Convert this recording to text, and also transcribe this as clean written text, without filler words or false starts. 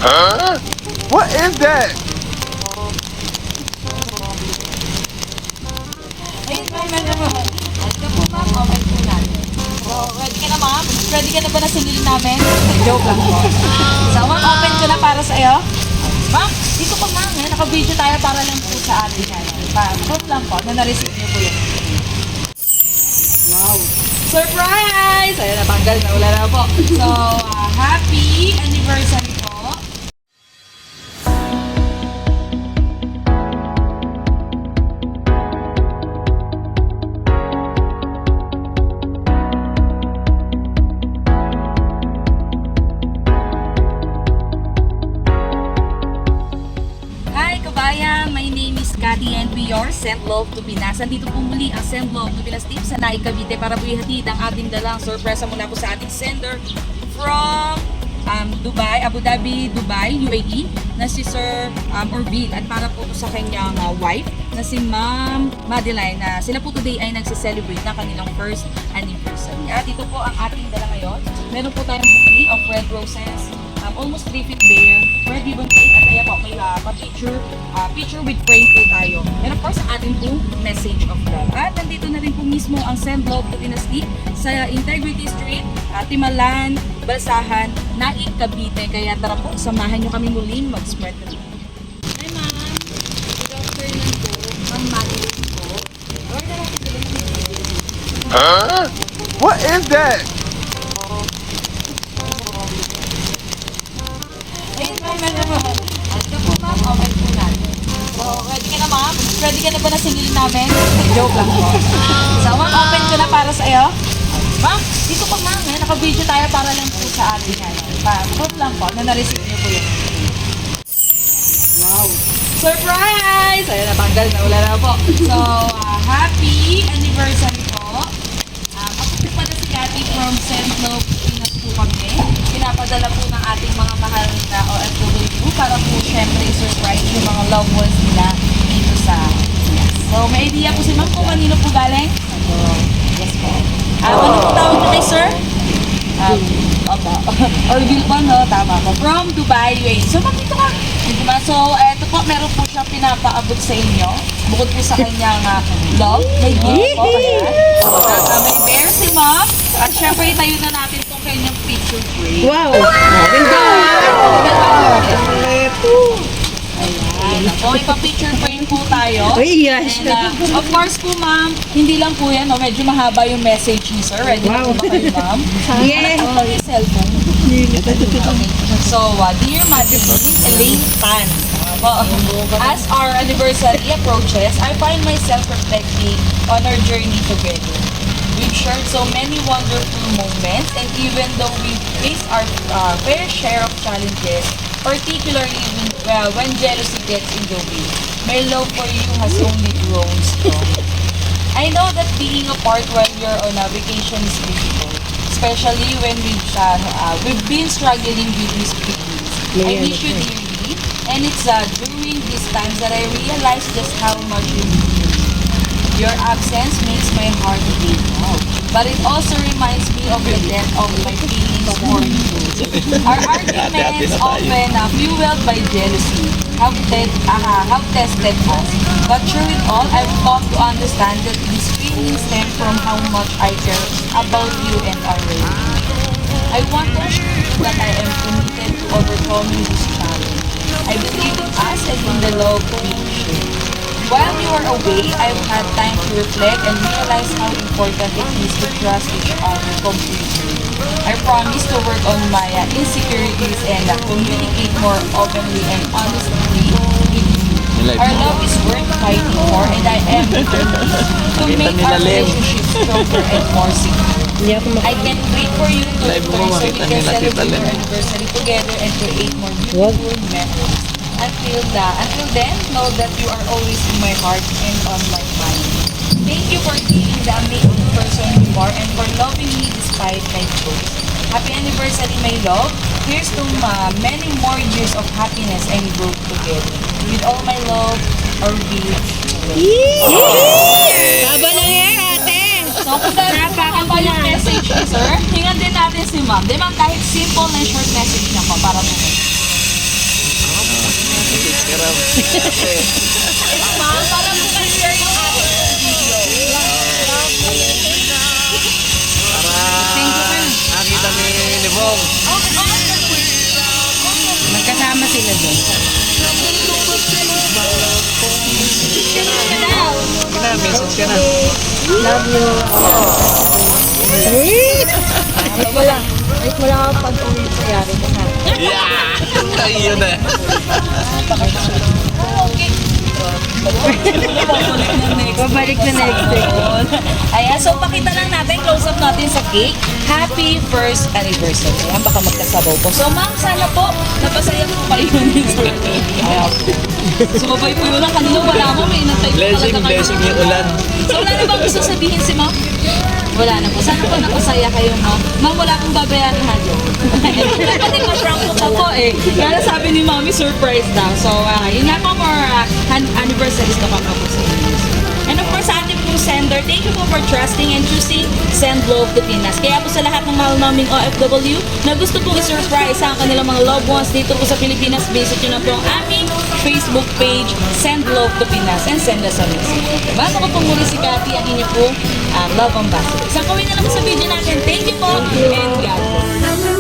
Huh? What is that? Ayun po, ma'am. Ito po, ma'am. Okay po natin. So, ready ka na, ma'am? Ready ka na ba na singilin namin? Joke lang po. So, ma'am, open ko na para sa iyo. Ma'am, dito po, ma'am. Naka-video tayo para lang po sa atin. Proof lang po na na-receive niyo po yun. Wow! Surprise! Ayun, natanggal na. Wala na po. So, happy anniversary po. Hi, kabayan! My name is Cathy and we are Send Love to Pinas. Andito po muli ang Send Love to Pinas team sa Naik, Cavite para po ihatid ang ating dalang sorpresa mula po sa ating sender from Dubai, Abu Dhabi, Dubai, UAE na si Sir Orville at para po sa kanyang wife na si Ma'am Madeline na sila po today ay nagse-celebrate na kanilang first anniversary. At ito po ang ating dala ngayon. Meron po tayong bouquet of red roses, almost 3 feet bare, red ribbon cake, at ayan po, may picture with frame po tayo. And of course, ang ating pong message of love. At nandito na rin po mismo ang Send Love to Pinas sa Integrity Street, Timalan, Balsahan, Naik, Cavite. Kaya tara po, samahan nyo kami muling mag-spread the love. Hi ma'am, good afternoon po. Ma'am Madeline po. Order ako sila ng Huh? What is that? Ayun po, ma'am. Ito po, ma'am. Okay po natin. So, ready ka na, ma'am? Ready ka na ba na singilin namin? Joke lang po. So, ma'am, open ko na para sa iyo. Ma'am, dito po, ma'am. Naka-video tayo para lang po sa atin. Proof lang po na na-receive niyo po yun. Wow! Surprise! Ayun, natanggal na. Wala na po. So, happy anniversary po. Ako po pala si Cathy from Send Love Pinas po kami. Pinapadala po ng ating mga mahal na OFW para po syempre surprise yung mga loved ones nila dito sa Pinas. So, may idea po si ma'am kung kanino po galing? Yes po. Ano po tawag nyo kay sir? Orville po, no? Tama po. From Dubai, UAE. So, ma'am, dito ka. Diba? So, eto po, meron po siya pinapaabot sa inyo. Bukod po sa kanyang love, may gift po. At may bear si ma'am. At syempre, itayo na natin itong kanyang picture frame. Wow! Ganda! Ayan. So, ipa-picture frame po tayo. Ay, yes. And of course po, ma'am, hindi lang po yan. No? Medyo mahaba yung message ni sir. Ready na po ba kayo, ma'am? Yeah. Ano yung cellphone? Okay. So, dear Madeline Elaine Tan, as our anniversary approaches, I find myself reflecting on our journey together. We've shared so many wonderful moments, and even though we've faced our fair share of challenges, particularly when jealousy gets in the way, my love for you has only grown strong. I know that being apart while you're on a vacation is difficult, especially when we've been struggling with these feelings. I miss you dearly, and it's during these times that I realize just how much you need me. Your absence makes my heart beat, but it also reminds me of the depth of my feelings for you. Our arguments, often fueled by jealousy, have tested us. But through it all, I've come to understand that these feelings stem from how much I care about you and our relationship. I want to assure you that I am committed to overcoming this challenge. I believe in us and in the love we share. While you were away, I've had time to reflect and realize how important it is to trust each other completely. I promise to work on my insecurities and communicate more openly and honestly with you. Our love is worth fighting for, and I am determined to make our relationship stronger and more secure. I can't wait for you to return so we can celebrate our anniversary together and create more beautiful memories. Until then, know that you are always in my heart and on my mind. Thank you for being the amazing person you are and for loving me despite my flaws. Happy anniversary, my love. Here's to many more years of happiness and growth together. With all my love, Orville. Haba lang yan, ate! So, kung ba yung message ni sir, tingnan din natin si ma'am. Di ma'am, kahit simple na short message niya po para mo. Ma'am, para po ma-share yung ating video. Nakita ni Bong. Magkasama sila doon. Message ka na. Love you. Wait mo lang ako pag-uwi sa yari ko na. Yeah! Ayun na. Okay. Babalik na next day. Ayan, so pakita lang natin, close up natin sa cake. Happy first anniversary. Ayan, baka magkasabaw po. So ma'am, sana po, napasaya po kayo ng birthday. Ayan. Sumabay po yun lang. Kanina wala mo, may inantay po talaga kayo. Blessing yung ulan. So wala na bang gusto sabihin si ma'am? Wala na po. Sana po napasaya kayo, ma'am. Ma'am, wala akong babayaran halo. Dapat din ma-prank ko pa po eh. Kaya sabi ni mami, surprise daw. So, yun nga po for anniversaries na pa po sa inyo. And of course, sa ating po sender, thank you po for trusting and choosing Send Love to Pinas. Kaya po sa lahat ng mahal naming OFW na gusto pong i-surprise ang kanilang mga loved ones dito po sa Pilipinas, visit nyo na po ang aming Facebook page, Send Love to Pinas, and send us a message. Bago ko po muli si Cathy, ang inyo po Love Ambassador. Isang kawin na lang po sa video natin. Thank you po, and God bless.